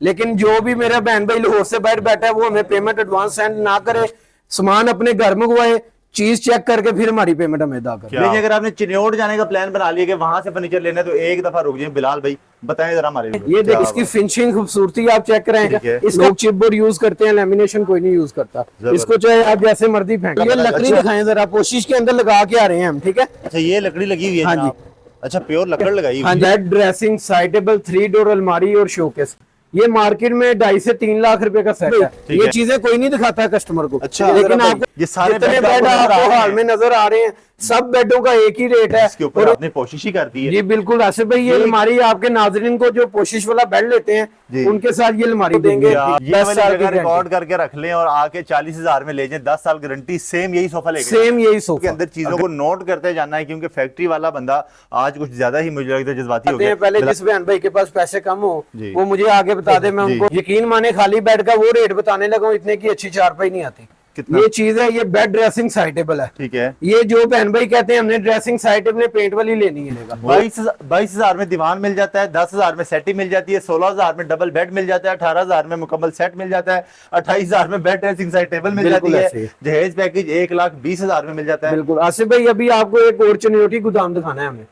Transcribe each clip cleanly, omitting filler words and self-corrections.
लेकिन जो भी मेरा बहन भाई लाहौर से बाहर बैठा है वो हमें पेमेंट एडवांस सेंड ना करे, सामान अपने घर मंगवाए, चीज चेक करके फिर हमारी पेमेंट हमें अदा करें। लेकिन अगर आपने चिन्योट जाने का प्लान बना लिया कि वहां से फर्नीचर लेना है तो एक दफा रुक जाए। बिलाल भाई बताएं जरा हमारे लिए। ये देख इसकी फिनिशिंग खूबसूरती आप चेक कराएंगे। इसको चिपबोर्ड यूज करते हैं, लेमिनेशन कोई नहीं यूज करता। इसको चाहे आप जैसे मर्जी फेंक। ये लकड़ी दिखाएं जरा, कोशिश के अंदर लगा के आ रहे हैं हम, ठीक है। अच्छा ये लकड़ी लगी हुई है? हाँ जी। अच्छा प्योर लकड़ लगाई हुई है। ड्रेसिंग साइडेबल 3 डोर अलमारी और शोकेस, ये मार्केट में 2.5 से 3 लाख रुपए का सेट है। ये चीजें कोई नहीं दिखाता है कस्टमर को। अच्छा, लेकिन आपको ये सारे बेड आपको हाल में नजर आ रहे हैं, सब बेडों का एक ही रेट है। इसके ऊपर आपने कोशिश ही कर दी है। जी बिल्कुल आसिफ भाई, ये अलमारी आपके नाजरीन को जो कोशिश वाला बेड लेते हैं उनके साथ ये अलमारी देंगे। 10 साल की रिकॉर्ड करके रख लें और आके 40,000 में ले जाएं, 10 साल गारंटी। सेम यही सोफा लेके, सेम यही सोफा के अंदर चीजों को नोट करते जाना है, क्योंकि फैक्ट्री वाला बंदा आज कुछ ज्यादा ही मुझे लगता है जज्बाती हो गया। पहले जिस बहन भाई के पास पैसे कम हो वो मुझे आगे बता दे, मैं उनको यकीन माने खाली बेड का वो रेट बताने लगा, इतने की अच्छी चारपाई नहीं आती। ये चीज है, ये बेड ड्रेसिंग साइटेबल है, ठीक है। ये जो बहन भाई कहते हैं हमने ड्रेसिंग साइटेबल पेंट वाली लेनी है, 22,000 में दीवान मिल जाता है, 10,000 में सेटी मिल जाती है, 16,000 में डबल बेड मिल जाता है, 18,000 में मुकम्मल सेट मिल जाता है, 28,000 में बेड ड्रेसिंग साइड टेबल मिल जाती है, जहेज पैकेज 1,20,000 में मिल जाता है। बिल्कुल आसिफ भाई, अभी आपको एक और चुनियोटी गोदाम दिखाना है हमें।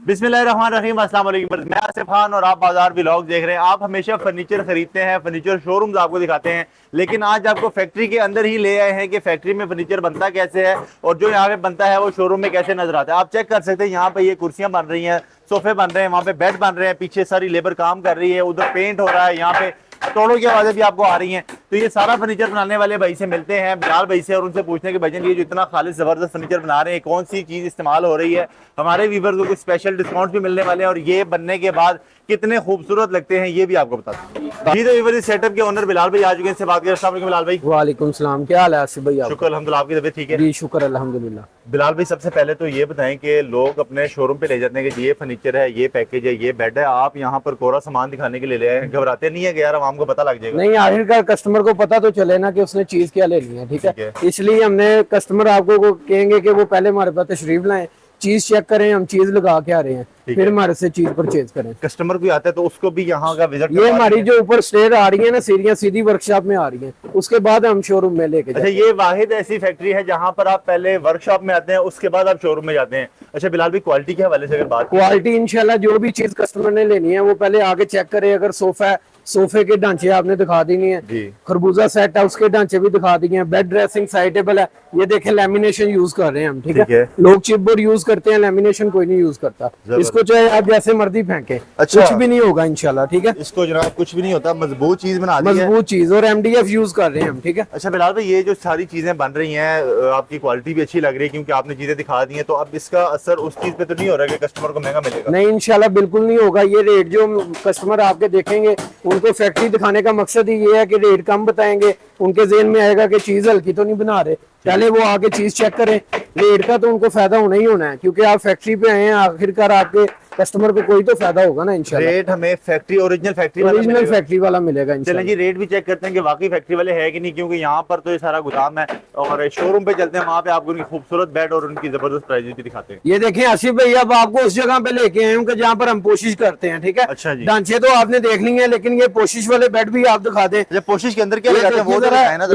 बिस्मिल्लाहिर्रहमानिर्रहीम, अस्सलाम वालेकुम। मैं आसिफ खान और आप बाजार व्लॉग देख रहे हैं। आप हमेशा फर्नीचर खरीदते हैं, फर्नीचर शोरूम्स आपको दिखाते हैं, लेकिन आज आपको फैक्ट्री के अंदर ही ले आए हैं कि फैक्ट्री में फर्नीचर बनता कैसे है और जो यहाँ पे बनता है वो शोरूम में कैसे नजर आता है। आप चेक कर सकते हैं, यहाँ पे ये कुर्सियां बन रही हैं, सोफे बन रहे हैं, वहाँ पे बेड बन रहे हैं, पीछे सारी लेबर काम कर रही है, उधर पेंट हो रहा है, यहाँ पे तोड़ों की आवाजें भी आपको आ रही हैं। तो ये सारा फर्नीचर बनाने वाले भाई से मिलते हैं, बिलाल भाई से, और उनसे पूछने के भाईजान ये जो इतना खालिस जबरदस्त फर्नीचर बना रहे हैं, कौन सी चीज इस्तेमाल हो रही है, हमारे व्यूअर्स को कुछ स्पेशल डिस्काउंट भी मिलने वाले हैं और ये बनने के बाद कितने खूबसूरत लगते हैं ये भी आपको बताते हैं। जी तो व्यूअर्स, सेटअप के ओनर बिलाल भाई आ चुके हैं, इनसे बात करें। अस्सलाम वालेकुम बिलाल भाई। वालेकुम सलाम, क्या हाल है आसिफ भाई? शुक्र अल्हम्दुलिल्लाह, आपकी तबीयत ठीक है? जी शुक्र अल्हम्दुलिल्लाह। बिलाल भाई सबसे पहले तो ये बताएं कि लोग अपने शोरूम पे ले जाते हैं कि ये फर्नीचर है, ये पैकेज है, ये बेड है, आप यहाँ पर कोरा सामान दिखाने के लिए ले आए, घबराते नहीं है कि यार आवाम को पता लग जाएगा? नहीं, आखिरकार कस्टमर को पता तो चले ना कि उसने चीज क्या लेनी है, ठीक है। इसलिए हमने कस्टमर आपको कहेंगे कि वो पहले हमारे पास तशरीफ लाएं, चीज चेक करें, हम चीज लगा के आ रहे हैं, फिर हमारे से चीज परचेज करें। कस्टमर कोई आता है तो उसको भी यहाँ का विजिट। ये हमारी जो ऊपर स्टेयर आ रही है ना, सीढ़ियाँ सीधी वर्कशॉप में आ रही हैं, उसके बाद हम शोरूम में लेके जाते हैं। अच्छा, ये वाहिद ऐसी फैक्ट्री है जहाँ पर आप पहले वर्कशॉप में आते हैं, उसके बाद आप शोरूम में जाते हैं। अच्छा बिलाल भाई, क्वालिटी के हवाले से अगर बात, क्वालिटी इंशाल्लाह जो भी चीज कस्टमर ने लेनी है वो पहले आगे चेक करे। अगर सोफा है, सोफे के ढांचे आपने दिखा देनी है, खरबूजा सेट है उसके ढांचे भी दिखा दिए हैं, बेड ड्रेसिंग साइडेबल है, ये देखें लेमिनेशन यूज कर रहे हैं हम, ठीक है। लोग चिपबोर्ड यूज करते हैं, लेमिनेशन कोई नहीं यूज करता। इसको चाहे आप जैसे मर्जी फेंके, अच्छा, कुछ भी नहीं होगा इंशाल्लाह, ठीक है। इसको जनाब कुछ भी नहीं होता, मजबूत चीज बना दी है, मजबूत चीज, और MDF यूज कर रहे हैं हम, ठीक है। अच्छा बिलाल भाई, ये जो सारी चीजें बन रही हैं, आपकी क्वालिटी भी अच्छी लग रही है क्योंकि आपने चीजें दिखा दी हैं, तो अब इसका असर उस चीज पे तो नहीं हो रहा है कि कस्टमर को महंगा मिलेगा? नहीं इंशाल्लाह बिल्कुल नहीं होगा। ये रेट जो कस्टमर आपके देखेंगे, उनको फैक्ट्री दिखाने का मकसद ही ये है कि रेट कम बताएंगे, उनके ज़हन में आएगा कि चीज हल्की तो नहीं बना रहे, पहले वो आके चीज चेक करें। रेट का तो उनको फायदा होना ही होना है, क्योंकि आप फैक्ट्री पे आए हैं, आखिरकार आपके कस्टमर को कोई तो फायदा होगा ना इंशाल्लाह। रेट हमें फैक्ट्री ओरिजिनल फैक्ट्री वाला मिलेगा। चलें जी, रेट भी चेक करते हैं कि वाकई फैक्ट्री वाले है कि नहीं, क्योंकि यहाँ पर तो ये सारा गोदाम है, और शोरूम पे चलते हैं, वहाँ पे आपको उनकी खूबसूरत बेड और उनकी जबरदस्त प्राइस भी दिखाते हैं। ये देखें आसिफ भाई, अब आपको उस जगह पे लेके आए हूँ जहाँ पर हम कोशिश करते हैं, ठीक है। अच्छा जी, ढांचे तो आपने देख ली है, लेकिन ये कोशिश वाले बेड भी आप दिखा दें। कोशिश के अंदर क्या लगाते हैं वो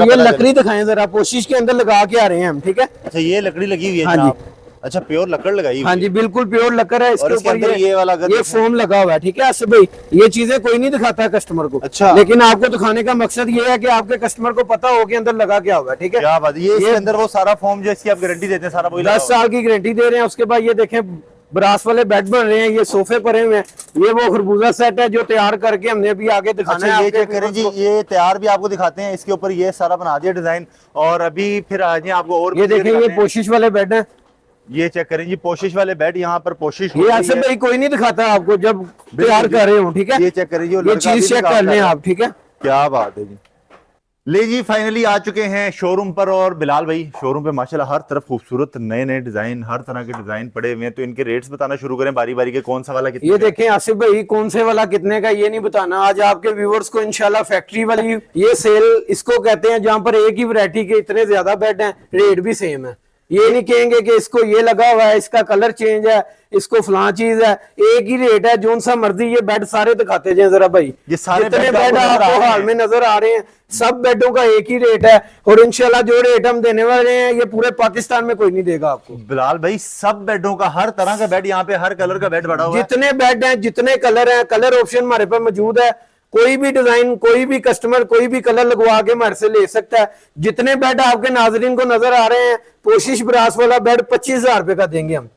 ये लकड़ी दिखाएं जरा, कोशिश के अंदर लगा के आ रहे हैं हम, ठीक है। अच्छा, ये लकड़ी लगी हुई है? हाँ जी। अच्छा, प्योर लकड़ लगाई हुई? हाँ जी बिल्कुल प्योर लकड़ है। इसके ऊपर ये वाला ये फोम लगा हुआ है, ठीक है आसिफ भाई। ये चीजें कोई नहीं दिखाता है कस्टमर को। अच्छा, लेकिन आपको दिखाने का मकसद ये है कि आपके कस्टमर को पता हो कि अंदर लगा क्या हुआ है, ठीक है। क्या बात है। ये इसके अंदर वो सारा फोम जो इसकी आप गारंटी देते हैं सारा 10 साल की गारंटी दे रहे हैं। उसके बाद ये देखें ब्रास वाले बेड बन रहे हैं, ये सोफे पड़े हुए हैं, ये वो खरबूजा सेट है जो तैयार करके हमने अभी आगे दिखाना है। ये चेक करें जी, ये तैयार भी आपको दिखाते हैं, इसके ऊपर ये सारा बना दिया डिजाइन, और अभी फिर आज आपको और ये देखें, ये पोशिश वाले बेड है, ये चेक करें जी, पोशिश वाले बेड, यहाँ पर पोशिश ये ऐसे भाई कोई नहीं दिखाता आपको जब तैयार कर रहे हो, ठीक है। ये चेक करें जी, ये चीज चेक कर लें आप, ठीक है। क्या बात है जी। ले जी, फाइनली आ चुके हैं शोरूम पर, और बिलाल भाई शोरूम पे माशाल्लाह हर तरफ खूबसूरत नए नए डिजाइन, हर तरह के डिजाइन पड़े हुए हैं, तो इनके रेट्स बताना शुरू करें बारी बारी के, कौन सा वाला कितने? ये देखें आसिफ भाई, कौन से वाला कितने का ये नहीं बताना। आज आपके व्यूअर्स को इंशाल्लाह फैक्ट्री वाली ये सेल इसको कहते हैं, जहाँ पर एक ही वैरायटी के इतने ज्यादा बेड हैं, रेट भी सेम है। ये नहीं कहेंगे कि इसको ये लगा हुआ है, इसका कलर चेंज है, इसको फलां चीज है। एक ही रेट है, जो सा मर्जी। ये बेड सारे दिखाते जाए जरा भाई, ये सारे जितने बेड बेड आपको नजर आ आपको रहे हाल हैं। में नजर आ रहे हैं, सब बेडों का एक ही रेट है। और इंशाल्लाह जो रेट हम देने वाले हैं, ये पूरे पाकिस्तान में कोई नहीं देगा आपको। बिलाल भाई सब बेडों का, हर तरह का बेड यहाँ पे, हर कलर का बेड पड़ा हुआ है। जितने बेड हैं, जितने कलर हैं, कलर ऑप्शन हमारे पास मौजूद है। कोई भी डिजाइन, कोई भी कस्टमर, कोई भी कलर लगवा के हमारे से ले सकता है। जितने बेड आपके नाजरीन को नजर आ रहे हैं, कोशिश ब्रास वाला बेड 25,000 रुपए का देंगे हम।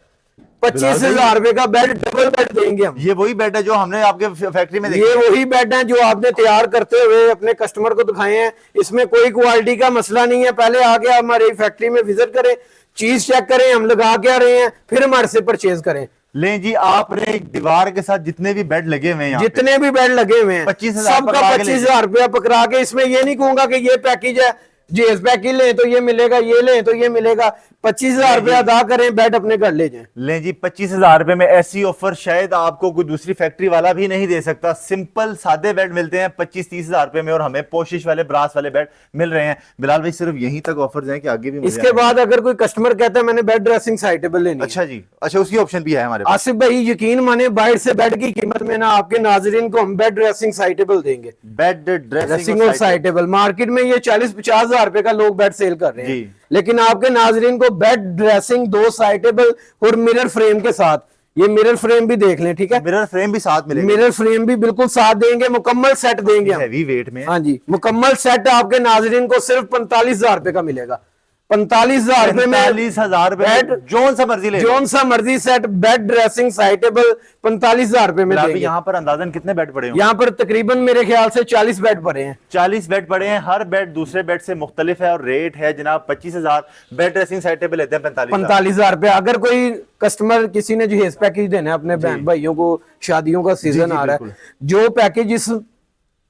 25,000 रुपए का बेड, डबल बेड देंगे हम। ये वही बेड है जो हमने आपके फैक्ट्री में ये देखे। वही बेड हैं जो आपने तैयार करते हुए अपने कस्टमर को दिखाए हैं। इसमें कोई क्वालिटी का मसला नहीं है। पहले आके आप हमारी फैक्ट्री में विजिट करें, चीज चेक करें हम लगा क्या रहे हैं, फिर हमारे से परचेज करें। लें जी, आपने दीवार के साथ जितने भी बेड लगे हुए हैं यहाँ पे, जितने भी बेड लगे हुए हैं 25,000 सबका पकड़ा के ले 25,000 रुपया पकड़ा के। इसमें ये नहीं कहूंगा कि ये पैकेज है, जीएस पैकेज लें तो ये मिलेगा, ये लें तो ये मिलेगा। 25,000 रुपया अदा करें, बेड अपने घर ले जाएं। लें जी, 25,000 रुपए में ऐसी ऑफर शायद आपको कोई दूसरी फैक्ट्री वाला भी नहीं दे सकता। सिंपल सादे बेड मिलते हैं 25-30,000 रुपए में, और हमें पोशिश वाले, ब्रास वाले बेड मिल रहे हैं। बिलाल भाई सिर्फ यहीं तक ऑफर हैं कि आगे भी मिल इसके जाएंगे? बाद अगर कोई कस्टमर कहता है मैंने बेड ड्रेसिंग साइटेबल लेनी है, अच्छा जी, अच्छा उसकी ऑप्शन भी है हमारे पास। आसिफ भाई यकीन माने बाहर से बेड की कीमत में ना आपके नाजरीन को हम बेड ड्रेसिंग साइटेबल देंगे। बेड ड्रेसिंग ड्रेसिंग और साइटेबल मार्केट में ये 40-50 हजार रुपए का लोग बेड सेल कर रहे हैं, जी। लेकिन आपके नाजरीन को बेड ड्रेसिंग 2 साइटेबल और मिरर फ्रेम के साथ, ये मिरर फ्रेम भी देख लें, ठीक है। मिरर फ्रेम भी साथ मिलेगा, मिरर फ्रेम भी बिल्कुल साथ देंगे, मुकम्मल सेट देंगे हम। हैवी वेट में। हाँ जी, मुकम्मल सेट आपके नाजरीन को सिर्फ 45,000 रुपए का मिलेगा। 45,000 रुपए में 45,000 रुपए बेड, जोन सा मर्जी ले लो। जोन सा मर्जी सेट, बेड ड्रेसिंग साइटेबल 45,000 रुपए में बिलाल भाई, देंगे। यहाँ पर अंदाजन कितने बेड पड़े होंगे? यहाँ पर तकरीबन मेरे ख्याल से 40 बेड पड़े हैं। 40 बेड पड़े हैं, हर बेड दूसरे बेड से मुख्तलिफ है, और रेट है जनाब 25,000। बेड ड्रेसिंग साइड पे लेते हैं 45,000। 45,000 रुपए। अगर कोई कस्टमर, किसी ने जहेज पैकेज देना है अपने बहन भाइयों को, शादियों का सीजन आ रहा है, जो पैकेज इस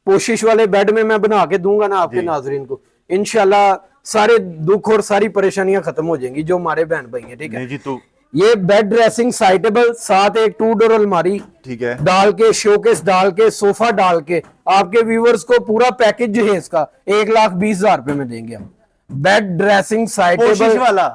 कोशिश वाले बेड में मैं बना के दूंगा ना आपके नाजरीन को, इंशाल्लाह सारे दुख और सारी परेशानियां खत्म हो जाएंगी जो हमारे बहन भाई हैं, ठीक है। नहीं जी, तू ये बेड ड्रेसिंग साइटेबल, साथ एक 2 डोर अलमारी ठीक है, डाल के, शोकेस डाल के, सोफा डाल के आपके व्यूवर्स को पूरा पैकेज जो है इसका 1,20,000 रुपए में देंगे हम। बेड ड्रेसिंग साइटेबल,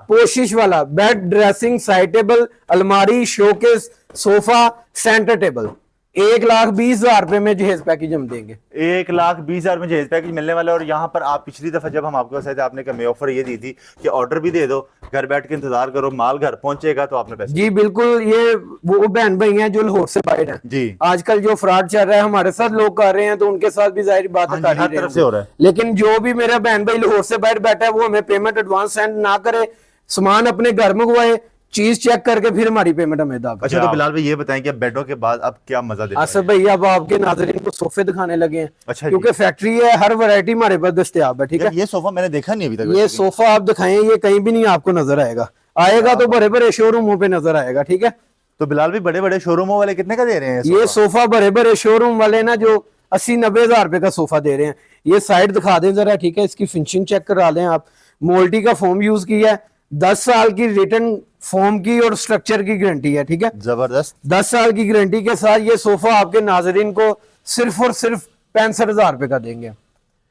पोशिश वाला बेड ड्रेसिंग साइटेबल, अलमारी, शोकेस, सोफा, सेंटर टेबल, 1,20,000 रुपए में जहेज पैकेज हम देंगे। 1,20,000 में जहेज पैकेज मिलने वाला है। और यहाँ पर आप पिछली दफा जब हम आपके पास आए थे, आपने हमें ऑफर ये दी थी कि ऑर्डर भी दे दो, घर बैठ के इंतजार करो, माल घर पहुंचेगा तो आपने पैसे। जी बिल्कुल, ये वो बहन भाई हैं जो लाहौर से बाहर हैं जी। आजकल जो फ्रॉड चल रहा है हमारे साथ लोग कर रहे हैं, तो उनके साथ भी जाहिर बात है हर तरफ से हो रहा है। लेकिन जो भी मेरा बहन भाई लाहौर से बाहर बैठा है, वो हमें पेमेंट एडवांस सेंड ना करे, सामान अपने घर मंगवाए, चीज चेक करके फिर हमारी पेमेंट हमें अदा करें। अच्छा, तो बिलाल भाई ये बताएं कि बेडों के बाद अब क्या मजा देता है? आसिफ भाई अब आपके नाज़रीन को सोफे दिखाने लगे हैं। अच्छा, क्योंकि फैक्ट्री है, हर वैरायटी हमारे पास दस्तयाब है, ठीक है। ये सोफा मैंने देखा नहीं अभी तक। ये सोफा आप दिखाएं, ये कहीं भी नहीं आपको नजर आएगा, आएगा तो बड़े बड़े शोरूमों पे नजर आएगा, ठीक है। तो बिलाल भाई बड़े बड़े शोरूमों वाले कितने का दे रहे हैं ये सोफा बड़े बड़े शोरूम वाले ना जो 80-90 हजार रुपए का सोफा दे रहे हैं। ये साइड दिखा दें जरा, ठीक है। इसकी फिनिशिंग चेक करा लें आप। मोल्टी का फोम यूज किया है, 10 साल की रिटर्न फोम की और स्ट्रक्चर की गारंटी है, ठीक है। जबरदस्त। 10 साल की गारंटी के साथ ये सोफा आपके नाजरीन को सिर्फ और सिर्फ 65,000 रुपए का देंगे।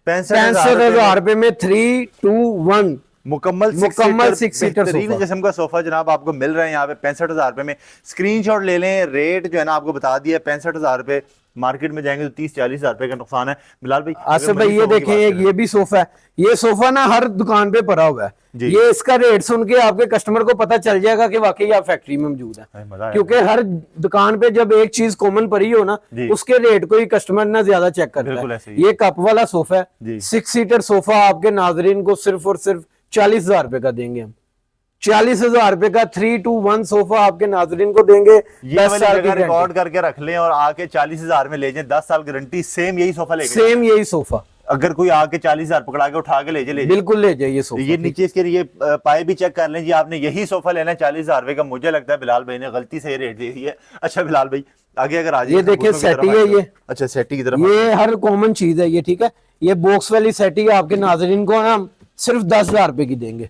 65,000 रुपए में 3-2-1 मुकम्मल 6 सीटर जिस्म का सोफा जनाब आपको मिल रहा है यहाँ पे 65,000 रुपए में। स्क्रीनशॉट ले लें, रेट जो है ना आपको बता दिया 65,000 रुपए। मार्केट में जाएंगे तो 30-40 हजार रुपए का नुकसान है। बिलाल भाई आसिफ भाई ये देखें, ये भी सोफा है। ये सोफा ना हर दुकान पे पड़ा हुआ है। ये इसका रेट सुन के आपके कस्टमर को पता चल जाएगा कि वाकई आप फैक्ट्री में मौजूद है, क्योंकि हर दुकान पे जब एक चीज कॉमन पड़ी हो ना, उसके रेट को ही कस्टमर ना ज्यादा चेक करता है। ये कप वाला सोफा है, 6 सीटर सोफा आपके नाजरीन को सिर्फ और सिर्फ 40,000 रुपए का देंगे हम। 40,000 रुपए का 3-2-1 सोफा आपके नाजरीन को देंगे। ये 10 साल की रिकॉर्ड करके रख लें और आके 40,000 में ले जाए, 10 साल गारंटी, सेम यही सोफा लेके, सेम यही सोफा। अगर कोई आके 40,000 पकड़ा के उठा के ले जाए, बिल्कुल ले जाइए सोफा। ये नीचे इसके ये पाए भी चेक कर लें जी, आपने यही सोफा लेना है 40,000 रुपए का। मुझे लगता है बिलाल भाई ने गलती से ये रेट दे दिया है। अच्छा बिलाल भाई आगे अगर आ जाए, ये देखिए सेटी है ये। अच्छा सेटी की तरफ, ये हर कॉमन चीज है ये, ठीक है। ये बॉक्स वाली सेटी आपके नाजरीन को ना सिर्फ 10,000 रुपए की देंगे।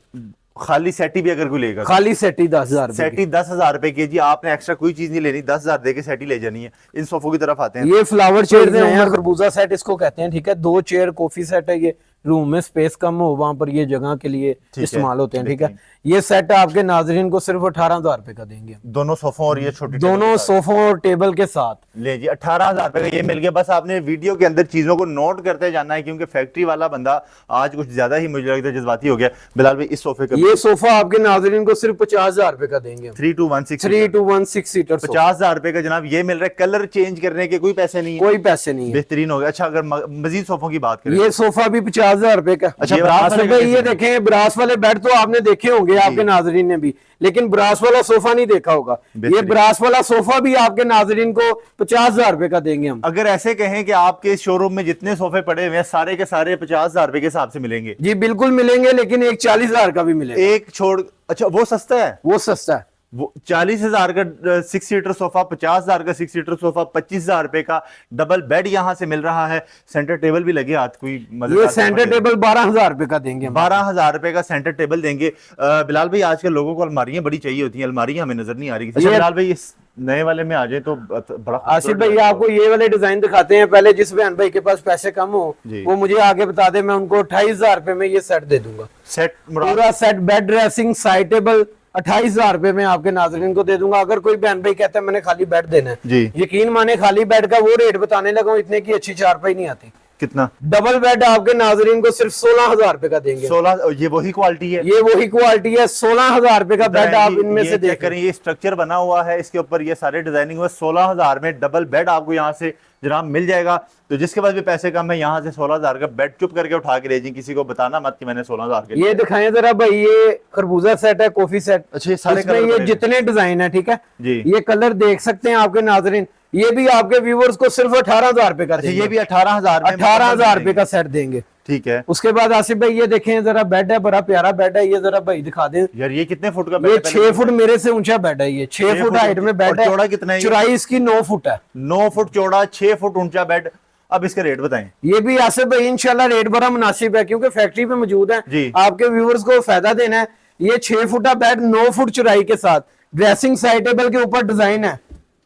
खाली सेटी भी अगर कोई लेगा, खाली सेटी 10,000 सेटी 10,000 रुपए की जी। आपने एक्स्ट्रा कोई चीज नहीं लेनी, 10,000 देके सेटी ले जानी है। इन सोफों की तरफ आते हैं। ये फ्लावर चेयर है, खरबूजा सेट इसको कहते हैं, ठीक है। 2 चेयर कॉफी सेट है ये, रूम में स्पेस कम हो वहां पर ये जगह के लिए है, इस्तेमाल होते हैं। ठीक है, ये सेट आपके नाजरीन को सिर्फ 18,000 रुपए का देंगे, दोनों सोफों और ये छोटी दोनों सोफों और टेबल के साथ। ले जी 18,000 रुपए का ये मिल गया। बस आपने वीडियो के अंदर चीजों को नोट करते जाना है, क्योंकि फैक्ट्री वाला बंदा आज कुछ ज्यादा ही मुझे लगता है जज्बाती हो गया। बिलाल भाई इस सोफे का ये सोफा आपके नाजरीन को सिर्फ 50,000 रुपए का देंगे, 3216 सीटर 50,000 रुपए का जनाब ये मिल रहा है। कलर चेंज करने के कोई पैसे नहीं है, कोई पैसे नहीं है, बेहतरीन हो गया। अच्छा अगर मजीद सोफों की बात करें, ये सोफा भी 50,000 रुपए का। अच्छा, ये ब्रास वाले भाई ये कैसे? देखें, ब्रास वाले बेड तो आपने देखे होंगे आपके नाजरीन ने भी, लेकिन ब्रास वाला सोफा नहीं देखा होगा। ये ब्रास वाला सोफा भी आपके नाजरीन को 50,000 रुपए का देंगे हम। अगर ऐसे कहें कि आपके शोरूम में जितने सोफे पड़े हुए हैं सारे के सारे 50,000 रुपए के हिसाब से मिलेंगे? जी बिल्कुल मिलेंगे, लेकिन एक 40,000 का भी मिलेगा। एक छोड़, अच्छा वो सस्ता है, वो सस्ता है। वो 40,000 का 6 सीटर सोफा, 50,000 का 6 सीटर सोफा, 25,000 रुपए का डबल बेड यहाँ से मिल रहा है। सेंटर टेबल भी लगे हाथ, कोई ये सेंटर टेबल 12,000 रुपए का देंगे हम। 12,000 रुपए का सेंटर टेबल देंगे। बिलाल भाई आजकल लोगों को अलमारियां बड़ी चाहिए होती हैं, अलमारियां हमें नजर नहीं आ रही। अच्छा बिलाल भाई इस नए वाले में आ जाए तो बड़ा आसिफ भाई आपको ये वाले डिजाइन दिखाते हैं। पहले जिस बहन भाई के पास पैसे कम हो वो मुझे आगे बता दे, मैं उनको 28,000 रुपए में ये सेट दे दूंगा। सेट पूरा set bed dressing side table 28,000 रुपए में आपके नाजरीन को दे दूंगा। अगर कोई बहन भाई कहता है मैंने खाली बेड देना है, यकीन माने खाली बेड का वो रेट बताने लगा, इतने की अच्छी चारपाई नहीं आती। कितना? डबल बेड आपके नाजरीन को सिर्फ 16,000 रुपए का देंगे। 16? ये वही क्वालिटी है, ये वही क्वालिटी है। 16,000 रुपए का बेड आप इनमें से चेक करें। ये स्ट्रक्चर बना हुआ है, इसके ऊपर ये सारे डिजाइनिंग हुआ। 16,000 में डबल बेड आपको यहाँ से जनाब मिल जाएगा। तो जिसके पास भी पैसे कम है यहाँ से 16,000 का बेड चुप करके उठा के ले जाइए, किसी को बताना मत कि मैंने 16,000 के। ये दिखाएं जरा भाई, ये खरबूजा सेट है, कॉफी सेट। अच्छा, सारे इसमें ये जितने डिजाइन है, ठीक है जी, ये कलर देख सकते हैं आपके नाजरीन। ये भी आपके व्यूवर्स को सिर्फ 18,000 रुपए का देंगे। ये भी 18,000 रुपए का सेट देंगे। ठीक है। उसके बाद आसिफ भाई ये देखें जरा, बेड है, बड़ा प्यारा बेड है। ये जरा भाई दिखा दें यार, ये कितने फुट का बेड ये है? 6 फुट मेरे से ऊंचा बेड है। ये 6 फुट हाइट में बेड है। चौड़ा कितना है? चौड़ाई इसकी 9 फुट है। 9 फुट चौड़ा, 6 फुट ऊंचा बेड। अब इसका रेट बताएं। ये भी आसिफ भाई इंशाल्लाह रेट बड़ा मुनासिब है, क्योंकि फैक्ट्री पे मौजूद है जी। आपके व्यूवर्स को फायदा देना है। ये 6 फुटा बेड 9 फुट चौड़ाई के साथ ड्रेसिंग साइड टेबल के ऊपर डिजाइन है,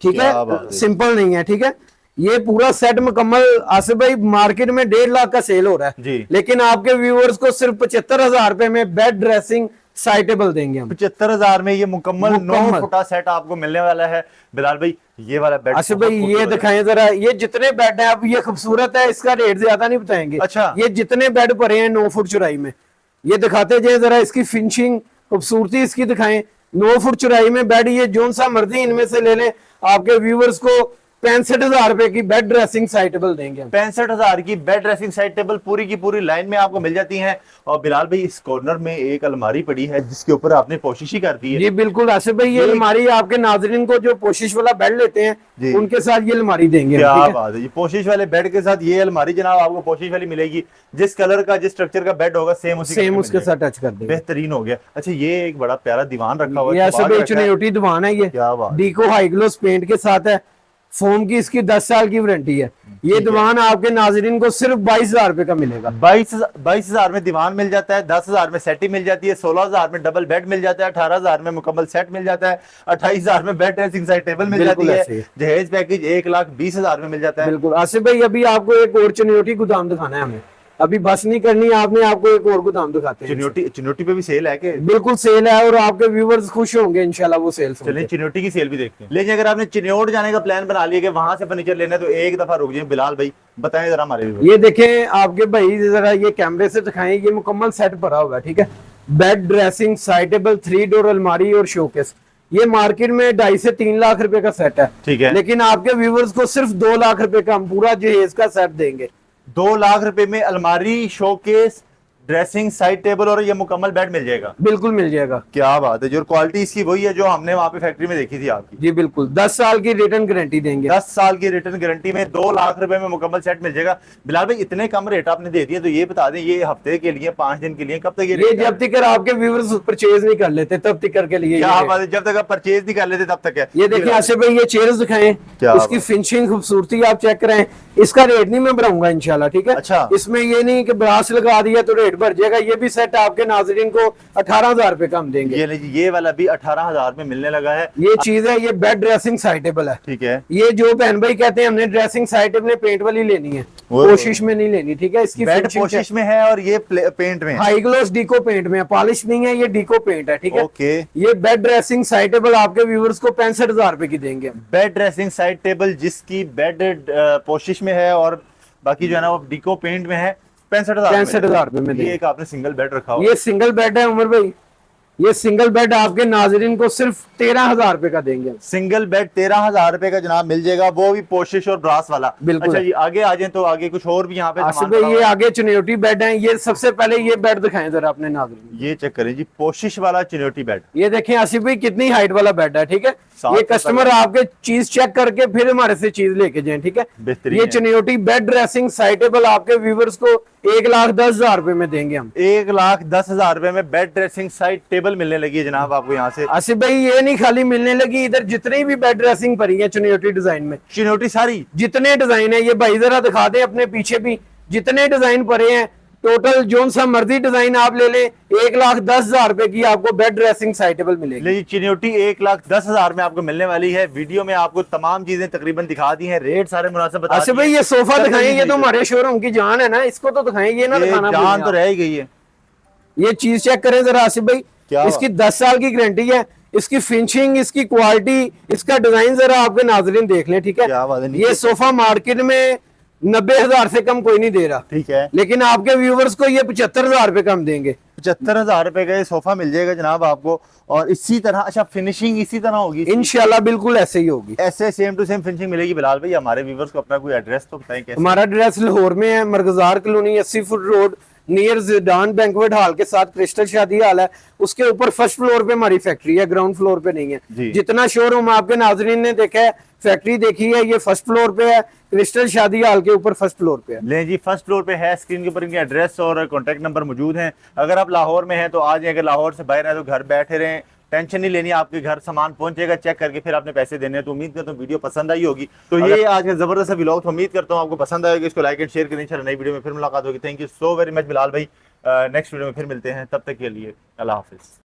ठीक है, सिंपल नहीं है। ठीक है, ये पूरा सेट मुकम्मल आसिफ भाई मार्केट में 1.5 लाख का सेल हो रहा है जी, लेकिन आपके व्यूवर्स को सिर्फ 75,000 रुपए में बेड ड्रेसिंग साइड टेबल देंगे हम। 75,000 में ये मुकम्मल 9 फुटा सेट आपको मिलने वाला है। बिलाल भाई ये वाला बेड आसिफ भाई ये दिखाएं जरा, ये जितने बेड है अब ये खूबसूरत है, इसका रेट ज्यादा नहीं बताएंगे। अच्छा, ये जितने बेड पड़े हैं 9 फुट चौड़ाई में, ये दिखाते जाए जरा, इसकी फिनिशिंग खूबसूरती इसकी दिखाएं। 9 फुट चौड़ाई में बेड, ये जोन सा मर्जी इनमें से ले लें। आपके व्यूवर्स को 65,000 रुपए की बेड ड्रेसिंग साइड टेबल देंगे। 65,000 की बेड ड्रेसिंग साइड टेबल पूरी की पूरी लाइन में आपको मिल जाती है। और बिलाल भाई इस कॉर्नर में एक अलमारी पड़ी है जिसके ऊपर आपने पोशिश ही कर दी है। जी बिल्कुल आसिफ भाई, ये अलमारी आपके नाजरीन को जो पोशिश वाला बेड लेते हैं उनके साथ ये अलमारी देंगे। क्या बात है, ये पोशिश वाले बेड के साथ ये अलमारी जनाब आपको पोशिश वाली मिलेगी। जिस कलर का जिस स्ट्रक्चर का बेड होगा सेम उसके साथ टच कर देंगे। बेहतरीन हो गया। अच्छा, ये एक बड़ा प्यारा दीवान रखा हुआ है, आसिफ भाई चुनियोटी दीवान है ये, क्या बात, डीको हाई ग्लोस पेंट के साथ है। फोम की इसकी 10 साल की वारंटी है। ये दीवान आपके नाजरीन को सिर्फ 22,000 रुपए का मिलेगा। 22,000 में दीवान मिल जाता है, 10,000 में सेटी मिल जाती है, 16,000 में डबल बेड मिल जाता है, 18,000 में मुकम्मल सेट मिल जाता है, 28,000 में बेड ड्रेसिंग साइड टेबल मिल जाती है। जहेज पैकेज 1,20,000 में मिल जाता है। बिल्कुल आसिफ भाई, अभी आपको एक और चुनियोटी गोदाम दिखाना है हमें, अभी बस नहीं करनी आपने, आपको एक और गोदाम दिखाते हैं। चिन्योटी पे भी सेल है कि? बिल्कुल सेल है और आपके व्यूवर्स खुश होंगे इंशाल्लाह वो सेल से। चलिए चिन्योटी की सेल भी देखते हैं। लेकिन अगर आपने चिन्योट जाने का प्लान बना लिया कि वहां से फर्नीचर लेना है तो एक दफा रुक जाए। बिलाल भाई बताएं जरा हमारे व्यूअर्स। ये देखें आपके भाई जरा, ये कैमरे से दिखाएं, ये मुकम्मल सेट भरा हुआ है। ठीक है, bed dressing side table 3 door अलमारी और शोकेस। ये मार्केट में 2.5 से 3 लाख रुपए का सेट है, ठीक है, लेकिन आपके व्यूवर्स को सिर्फ 2 लाख रुपए का हम पूरा जहेज का सेट देंगे। 2 लाख रुपए में अलमारी, शोकेस, ड्रेसिंग साइड टेबल और ये मुकम्मल बेड मिल जाएगा। बिल्कुल मिल जाएगा। क्या बात है, जो क्वालिटी इसकी वही है जो हमने वहाँ पे फैक्ट्री में देखी थी आपकी। जी बिल्कुल, 10 साल की रिटर्न गारंटी देंगे। 10 साल की रिटर्न गारंटी में 2 लाख रुपए में मुकम्मल सेट मिल जाएगा। बिलाल भाई इतने कम रेट आपने दे दिए तो ये बता दें ये हफ्ते के लिए, 5 दिन के लिए, कब तक ये जब तक आपके व्यूअर्स परचेज नहीं कर लेते तब तक के लिए। क्या बात है, जब तक आप परचेज नहीं कर लेते तब तक है। ये देखिए आसिफ भाई, ये चेयर्स दिखाएं, इसकी फिनिशिंग खूबसूरती आप चेक करें। इसका रेट नहीं मैं बढ़ाऊंगा इंशाल्लाह, ठीक है। अच्छा, इसमें ये नहीं कि ब्रास लगा दिया तो रेट पेट भर जाएगा। ये भी सेट आपके नाजरीन को 18,000 रुपए कम देंगे। ये लीजिए, ये वाला भी 18,000 में मिलने लगा है। ये चीज है, ये बेड ड्रेसिंग साइटेबल है। ठीक है, ये जो बहन भाई कहते हैं हमने ड्रेसिंग साइटेबल पेंट वाली लेनी है, कोशिश में नहीं लेनी, ठीक है। इसकी बेड कोशिश में है और ये पेंट में, हाई ग्लोस डीको पेंट में है, पॉलिश नहीं है, ये डीको पेंट है, ठीक है। ओके। ये बेड ड्रेसिंग साइटेबल आपके व्यूअर्स को 65,000 रुपए की देंगे। बेड ड्रेसिंग साइड टेबल जिसकी बेड पोशिश में है और बाकी जो है ना वो डीको पेंट में है, 65,000 रुपए में ये एक आपने सिंगल बेड रखा हुआ। ये सिंगल बेड है उमर भाई, ये सिंगल बेड आपके नाजरीन को सिर्फ 13,000 रुपए का देंगे। सिंगल बेड 13,000 रुपए का जनाब मिल जाएगा, वो भी पोशिश और ब्रास वाला। बिल्कुल। अच्छा जी, आगे आ जाए तो आगे कुछ और भी यहाँ पे आसिफ सामान भाई पड़ा ये हुआ है। आगे चुनियोटी बेड है। ये सबसे पहले ये बेड दिखाएं जरा अपने नाजरीन। ये चेक करें जी, पोशिश वाला चिन्योटी बेड। ये देखें आसिफ भाई कितनी हाइट वाला बेड है, ठीक है। साफ ये सुथरा कस्टमर आपके चीज चेक करके फिर हमारे से चीज लेके जाए, ठीक है। बेहतरीन ये है। चुनियोटी बेड ड्रेसिंग साइटेबल आपके व्यूवर्स को 1,10,000 रुपए में देंगे हम। 1,10,000 रुपए में बेड ड्रेसिंग साइड टेबल मिलने लगी है जनाब आपको यहाँ से। आसिफ भाई ये नहीं खाली मिलने लगी, इधर जितनी भी बेड ड्रेसिंग पड़ी है चुनियोटी डिजाइन में, चिन्योटी सारी, जितने डिजाइन है, ये भाई जरा दिखा दे अपने पीछे भी जितने डिजाइन पड़े हैं, टोटल जो सा मर्जी डिजाइन आप ले लें, 1,10,000 रुपए की आपको बेड ड्रेसिंग साइटेबल मिलेगी। लेकिन चिन्योटी 1,10,000 में आपको मिलने वाली है। वीडियो में आपको तमाम चीजें तकरीबन दिखा दी हैं, रेट सारे मुनासिब बता अच्छा दिए भाई हैं। ये सोफा चलो दिखाएं, जी, ये तो हमारे शोरूम की जान है ना, इसको तो दिखाएं, ये ना ये दिखाना जान भूलें तो आप। रह ही गई है। ये चीज चेक करें जरा आसिफ भाई, क्या इसकी 10 साल की गारंटी है, इसकी फिनिशिंग, इसकी क्वालिटी, इसका डिजाइन जरा आपके नाजरीन देख लें, ठीक क्या बात है, है। नीचे ये सोफा मार्केट में 90,000 से कम कोई नहीं दे रहा, ठीक है। लेकिन आपके व्यूवर्स को ये 75,000 रुपए कम देंगे। 75,000 रुपए का ये सोफा मिल जाएगा जनाब आपको। और इसी तरह, अच्छा फिनिशिंग इसी तरह होगी इंशाल्लाह बिल्कुल ऐसे ही होगी, ऐसे सेम टू सेम फिनिशिंग मिलेगी। बिलाल भाई हमारे व्यूवर्स को अपना कोई एड्रेस तो बताएं कैसे। हमारा एड्रेस लाहौर में है, Marghzar colony 80 foot road near Zidan banquet hall के साथ क्रिस्टल शादी हॉल है, उसके ऊपर फर्स्ट फ्लोर पे हमारी फैक्ट्री है, ग्राउंड फ्लोर पे नहीं जी। है। जितना शोरूम आपके नाजरीन ने देखा है, फैक्ट्री देखी है, ये फर्स्ट फ्लोर पे है, क्रिस्टल शादी हॉल के ऊपर फर्स्ट फ्लोर पे है। ले जी, फर्स्ट फ्लोर पे है, स्क्रीन के ऊपर इनके एड्रेस और कॉन्टैक्ट नंबर मौजूद हैं। अगर आप लाहौर में हैं तो आ जाए, अगर लाहौर से बाहर है तो घर बैठे रहें, टेंशन नहीं लेनी, आपके घर सामान पहुंचेगा, चेक करके फिर आपने पैसे देने हैं। तो उम्मीद करता हूँ वीडियो पसंद आई होगी। तो ये आज का जबरदस्त व्लॉग, तो उम्मीद करता हूँ आपको पसंद आएगा। इसको लाइक एंड शेयर करें। इंशाल्लाह नई वीडियो में फिर मुलाकात होगी। Thank you so very much Bilal भाई। नेक्स्ट वीडियो में फिर मिलते हैं, तब तक के लिए अल्लाह हाफिज।